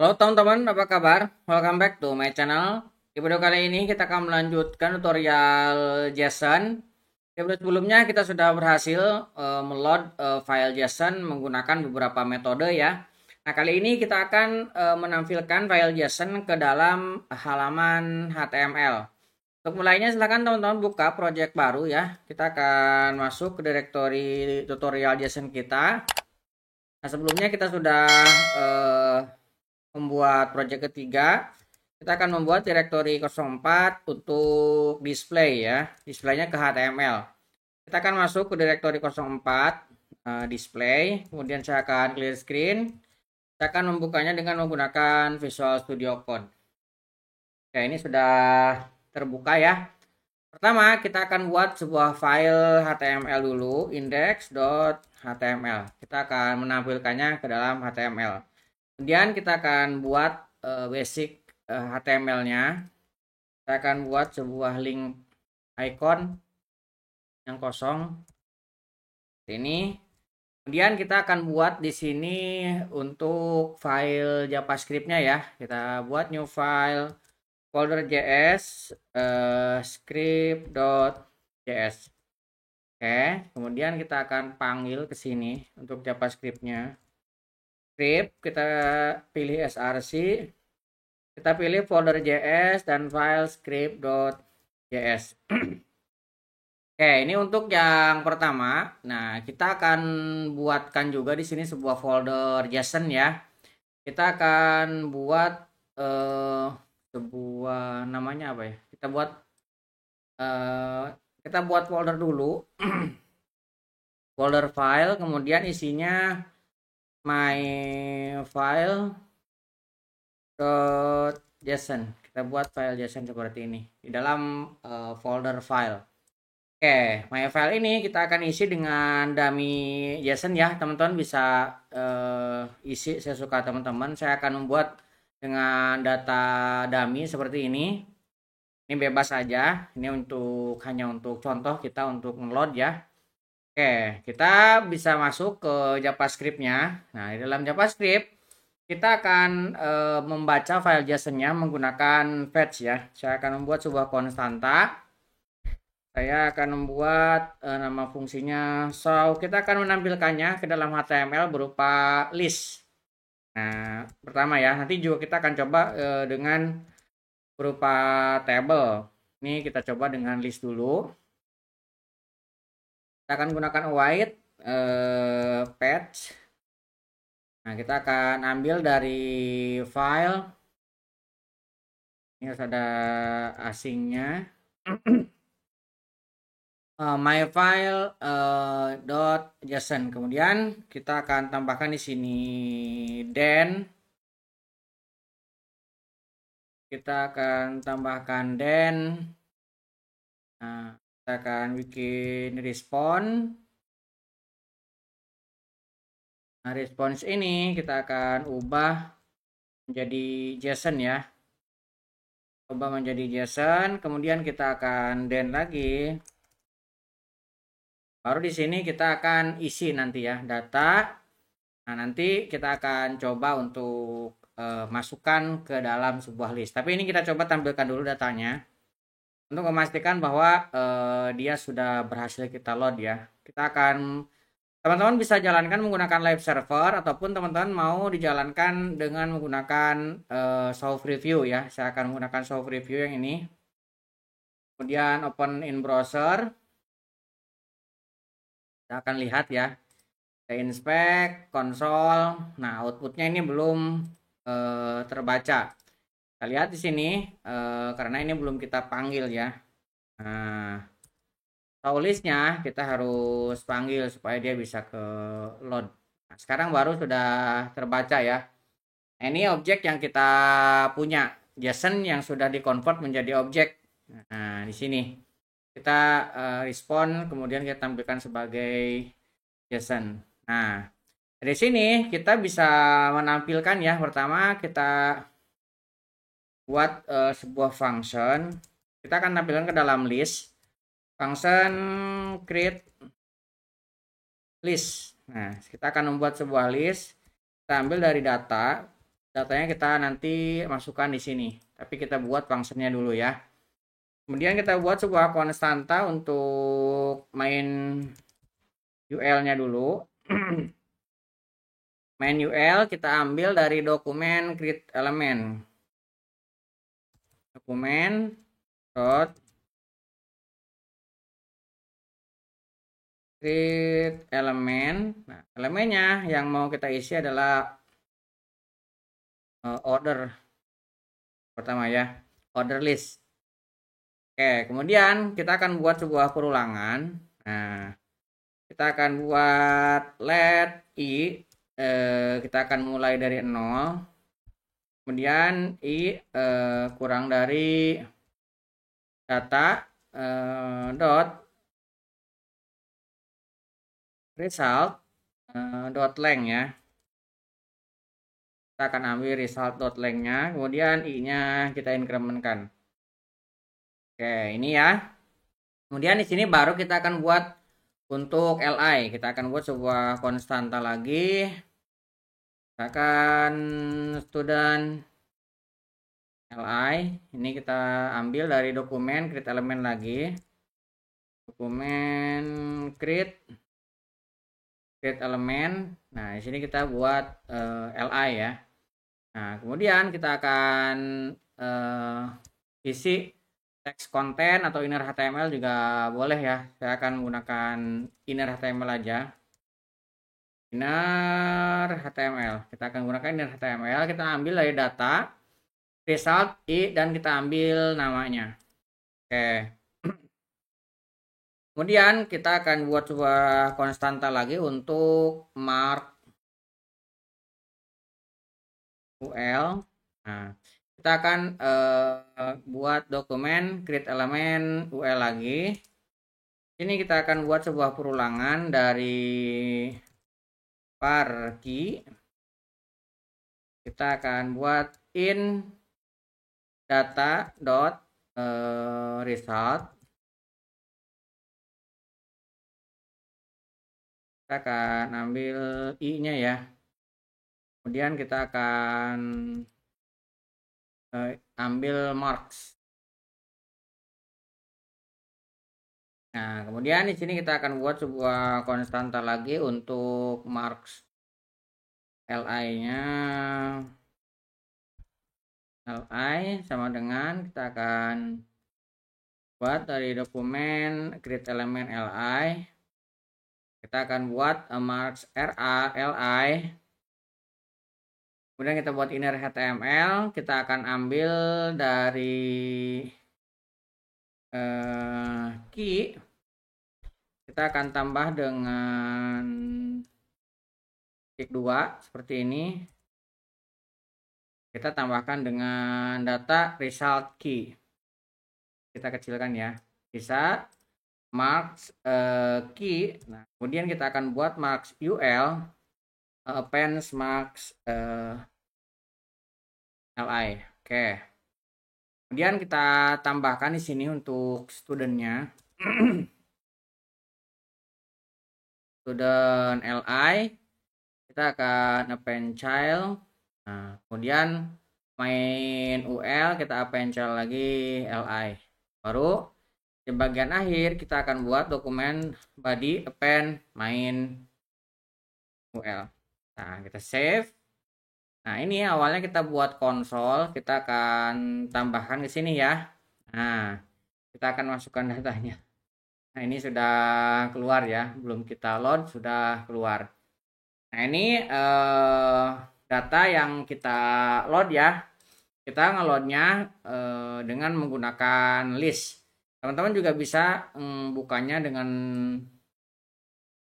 Halo teman-teman, apa kabar? Welcome back to my channel. Di video kali ini kita akan melanjutkan tutorial JSON. Di video sebelumnya kita sudah berhasil meload file JSON menggunakan beberapa metode ya. Nah, kali ini kita akan menampilkan file JSON ke dalam halaman HTML. Untuk mulainya silahkan teman-teman buka project baru ya. Kita akan masuk ke direktori tutorial JSON kita. Nah, sebelumnya kita sudah eh, membuat project ketiga. Kita akan membuat directory 04 untuk display ya. Displaynya ke HTML. Kita akan masuk ke directory 04 display. Kemudian saya akan clear screen. Saya akan membukanya dengan menggunakan Visual Studio Code. Oke, ini sudah terbuka ya. Pertama, kita akan buat sebuah file HTML dulu, index.html. Kita akan menampilkannya ke dalam HTML. Kemudian kita akan buat basic HTML-nya. Kita akan buat sebuah link icon yang kosong. Ini. Kemudian kita akan buat di sini untuk file JavaScript-nya ya. Kita buat new file folder JS script.js. Oke, kemudian kita akan panggil ke sini untuk JavaScript-nya. Script, kita pilih src, kita pilih folder JS dan file script.js. Oke, ini untuk yang pertama. Nah, kita akan buatkan juga di sini sebuah folder JSON ya. Kita akan buat sebuah namanya apa ya? Eh, kita buat folder dulu. Folder file, kemudian isinya my file .json. Kita buat file JSON seperti ini di dalam folder file. Oke, my file ini kita akan isi dengan dummy JSON ya. Teman-teman bisa isi sesuka teman-teman. Saya akan membuat dengan data dummy seperti ini. Ini bebas saja. Ini hanya untuk contoh kita untuk ngeload ya. Oke, kita bisa masuk ke JavaScript-nya. Nah, di dalam JavaScript kita akan membaca file JSON-nya menggunakan fetch ya. Saya akan membuat sebuah konstanta. Saya akan membuat nama fungsinya show. Kita akan menampilkannya ke dalam HTML berupa list. Nah, pertama ya, nanti juga kita akan coba dengan berupa table. Ini kita coba dengan list dulu. Kita akan gunakan white patch. Nah, kita akan ambil dari file. Ini harus ada asingnya. My file .json. Kemudian kita akan tambahkan di sini then. Kita akan tambahkan then. Nah, kita akan bikin respon. Nah, response ini kita akan ubah menjadi JSON ya. Ubah menjadi JSON, kemudian kita akan then lagi. Baru di sini kita akan isi nanti ya data. Nah, nanti kita akan coba untuk masukkan ke dalam sebuah list. Tapi ini kita coba tampilkan dulu datanya untuk memastikan bahwa dia sudah berhasil kita load ya. Teman-teman bisa jalankan menggunakan live server ataupun teman-teman mau dijalankan dengan menggunakan soft review ya. Saya akan menggunakan soft review yang ini. Kemudian open in browser. Kita akan lihat ya. Kita inspect, konsol. Nah, outputnya ini belum terbaca. Kita lihat di sini karena ini belum kita panggil ya. Nah, listnya kita harus panggil supaya dia bisa ke load. Nah, sekarang baru sudah terbaca ya. Nah, ini objek yang kita punya, JSON yang sudah dikonvert menjadi objek. Nah, di sini kita respon, kemudian kita tampilkan sebagai JSON. Nah, dari sini kita bisa menampilkan ya. Pertama kita buat sebuah function. Kita akan tampilkan ke dalam list. Function create list. Nah, kita akan membuat sebuah list. Kita ambil dari data. Datanya kita nanti masukkan di sini, tapi kita buat functionnya dulu ya. Kemudian kita buat sebuah konstanta untuk main UL-nya dulu. Main UL kita ambil dari dokumen create element. Dokumen dot create element. Nah, elemennya yang mau kita isi adalah order pertama ya, order list. Oke, kemudian kita akan buat sebuah perulangan. Nah, kita akan buat let i, kita akan mulai dari 0. Kemudian i kurang dari data dot result dot length ya. Kita akan ambil result dot length-nya, kemudian i-nya kita incrementkan. Oke, ini ya. Kemudian di sini baru kita akan buat untuk li. Kita akan buat sebuah konstanta lagi. Kita akan student li. Ini kita ambil dari dokumen create element lagi. Dokumen create element. Nah, di sini kita buat li ya. Nah, kemudian kita akan isi teks konten atau inner HTML juga boleh ya. Saya akan menggunakan inner HTML aja. Inner HTML. Kita akan gunakan inner HTML. Kita ambil dari data, result, i, dan kita ambil namanya. Oke. Kemudian kita akan buat sebuah konstanta lagi untuk mark UL. Nah, kita akan buat dokumen create element UL lagi. Ini kita akan buat sebuah perulangan dari var key. Kita akan buat in data dot result. Kita akan ambil i-nya ya. Kemudian kita akan ambil marks. Nah, kemudian di sini kita akan buat sebuah konstanta lagi untuk marks li-nya. Li sama dengan kita akan buat dari dokumen create element li. Kita akan buat marks li. Kemudian kita buat inner HTML. Kita akan ambil dari key. Kita akan tambah dengan titik 2 seperti ini. Kita tambahkan dengan data result key. Kita kecilkan ya. Bisa marks key. Nah, kemudian kita akan buat marks ul appends marks li. Oke. Kemudian kita tambahkan di sini untuk studentnya. Student li. Kita akan append child. Nah, kemudian main ul kita append child lagi li. Baru di bagian akhir kita akan buat dokumen body append main ul. Nah, kita save. Nah, ini awalnya kita buat konsol, kita akan tambahkan ke sini ya. Nah, kita akan masukkan datanya. Nah, ini sudah keluar ya, belum kita load sudah keluar. Nah, ini data yang kita load ya. Kita ngeloadnya dengan menggunakan list. Teman-teman juga bisa bukanya dengan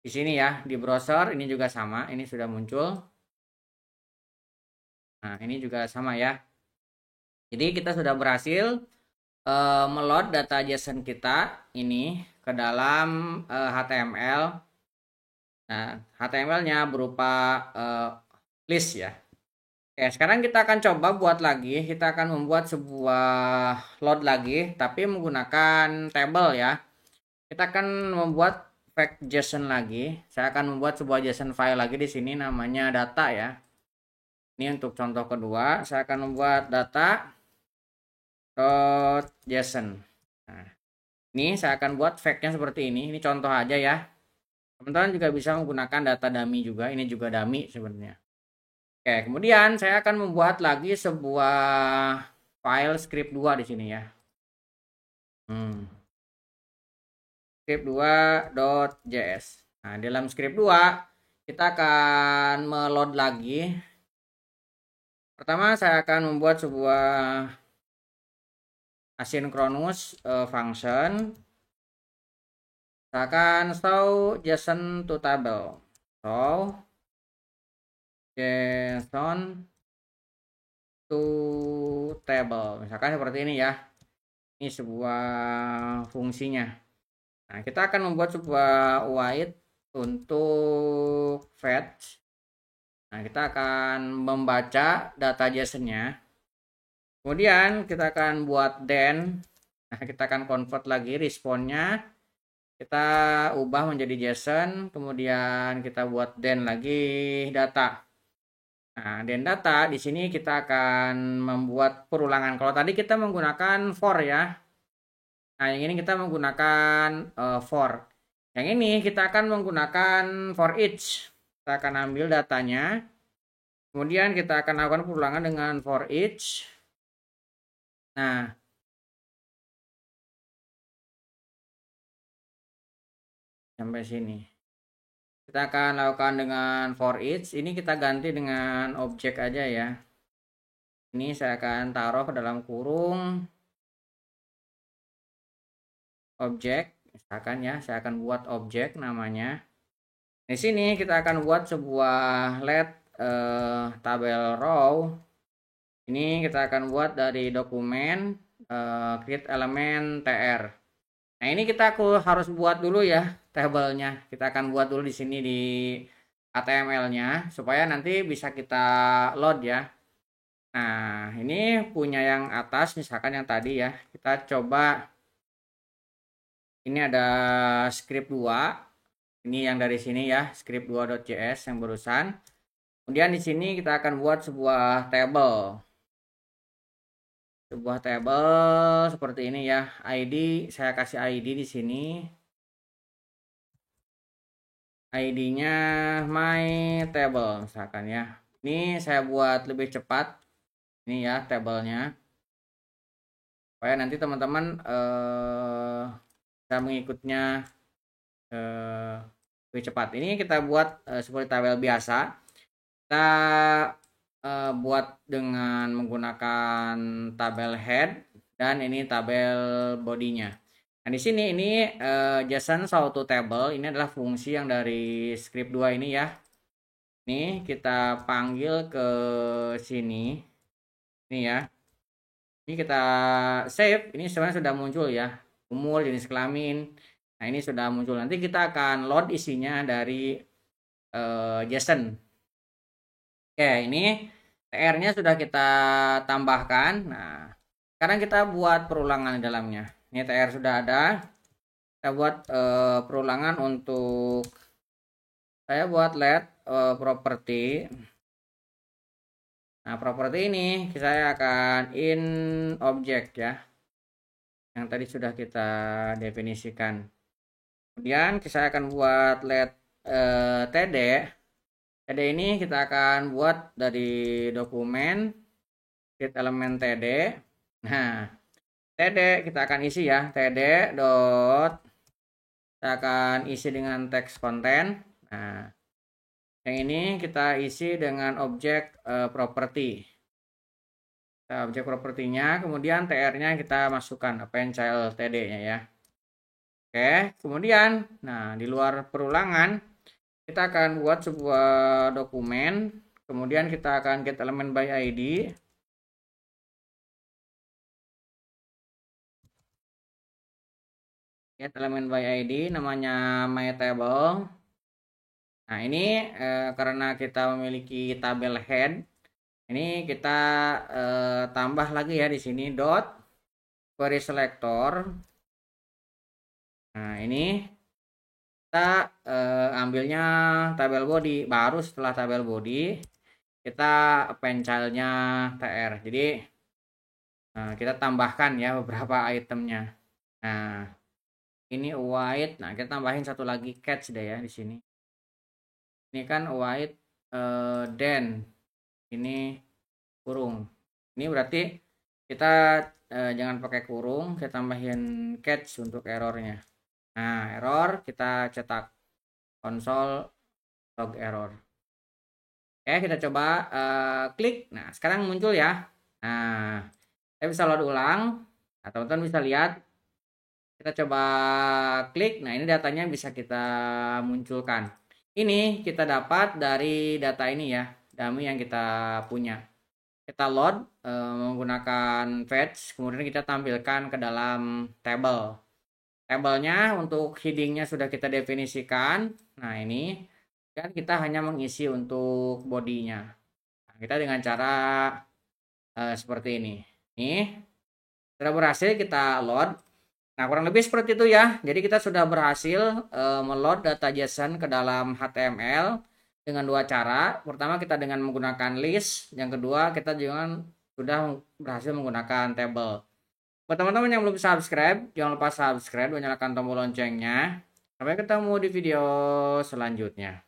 di sini ya, di browser ini juga sama, ini sudah muncul. Nah, ini juga sama ya. Jadi kita sudah berhasil meload data JSON kita ini ke dalam HTML. Nah, HTML-nya berupa list ya. Oke, sekarang kita akan coba buat lagi. Kita akan membuat sebuah load lagi, tapi menggunakan table ya. Kita akan membuat fake JSON lagi. Saya akan membuat sebuah JSON file lagi di sini namanya data ya. Ini untuk contoh kedua, saya akan membuat data .json. Nah, ini saya akan buat fake-nya seperti ini. Ini contoh aja ya. Teman-teman juga bisa menggunakan data dummy juga. Ini juga dummy sebenarnya. Oke, kemudian saya akan membuat lagi sebuah file script 2 di sini ya. Script 2.js. Nah, dalam script 2 kita akan meload lagi. Pertama saya akan membuat sebuah asynchronous function. Saya akan show JSON to table. Show JSON to table. Misalkan seperti ini ya. Ini sebuah fungsinya. Nah, kita akan membuat sebuah void untuk fetch. Nah, kita akan membaca data JSON-nya. Kemudian kita akan buat then. Nah, kita akan convert lagi response-nya. Kita ubah menjadi JSON. Kemudian kita buat then lagi data. Nah, then data di sini kita akan membuat perulangan. Kalau tadi kita menggunakan for ya. Nah, yang ini kita menggunakan for. Yang ini kita akan menggunakan for each. Kita akan ambil datanya. Kemudian kita akan lakukan perulangan dengan for each. Nah, sampai sini. Kita akan lakukan dengan for each. Ini kita ganti dengan objek aja ya. Ini saya akan taruh ke dalam kurung objek. Misalkan ya, saya akan buat objek namanya. Di sini kita akan buat sebuah let tabel row. Ini kita akan buat dari dokumen create element tr. Nah, ini kita harus buat dulu ya tabelnya. Kita akan buat dulu di sini di HTML-nya supaya nanti bisa kita load ya. Nah, ini punya yang atas misalkan yang tadi ya. Kita coba ini ada script 2. Ini yang dari sini ya, script 2.js yang barusan. Kemudian di sini kita akan buat sebuah table. Sebuah table seperti ini ya. ID saya kasih ID di sini. ID-nya my table misalkan ya. Ini saya buat lebih cepat. Ini ya tabelnya. Supaya nanti teman-teman bisa mengikutnya lebih cepat. Ini kita buat seperti tabel biasa. Kita buat dengan menggunakan tabel head dan ini tabel bodinya. Nah, di sini ini JSON show to table ini adalah fungsi yang dari script 2 ini ya. Ini kita panggil ke sini. Ini ya. Ini kita save. Ini sebenarnya sudah muncul ya. Umur, jenis kelamin. Nah, ini sudah muncul. Nanti kita akan load isinya dari JSON. Oke, ini TR-nya sudah kita tambahkan. Nah, sekarang kita buat perulangan di dalamnya. Ini TR sudah ada. Kita buat perulangan untuk saya buat let property. Nah, properti ini saya akan in object ya. Yang tadi sudah kita definisikan. Kemudian saya akan buat let td. TD ini kita akan buat dari dokumen create element td. Nah, td kita akan isi ya, td dot kita akan isi dengan text content. Nah, yang ini kita isi dengan objek property. Nah, objek propertinya, kemudian tr-nya kita masukkan append child td-nya ya. Oke, kemudian nah di luar perulangan kita akan buat sebuah dokumen, kemudian kita akan get element by ID. Get element by ID namanya my table. Nah, ini karena kita memiliki tabel head, ini kita tambah lagi ya di sini dot query selector. Nah, ini kita ambilnya tabel body. Baru setelah tabel body kita append childnya tr. Jadi kita tambahkan ya beberapa itemnya. Nah, ini white. Nah, kita tambahin satu lagi catch deh ya di sini. Ini kan white then ini kurung. Ini berarti kita jangan pakai kurung, kita tambahin catch untuk errornya. Nah, error kita cetak console log error. Oke, kita coba klik. Nah, sekarang muncul ya. Nah, saya bisa load ulang. Nah, teman-teman bisa lihat. Kita coba klik. Nah, ini datanya bisa kita munculkan. Ini kita dapat dari data ini ya, dummy yang kita punya. Kita load menggunakan fetch, kemudian kita tampilkan ke dalam table. Tabelnya untuk headingnya sudah kita definisikan. Nah, ini kan kita hanya mengisi untuk bodinya. Nah, kita dengan cara seperti ini. Nih, sudah berhasil kita load. Nah, kurang lebih seperti itu ya. Jadi kita sudah berhasil meload data JSON ke dalam HTML dengan dua cara. Pertama kita dengan menggunakan list, yang kedua kita juga sudah berhasil menggunakan table. Buat teman-teman yang belum subscribe, jangan lupa subscribe dan nyalakan tombol loncengnya. Sampai ketemu di video selanjutnya.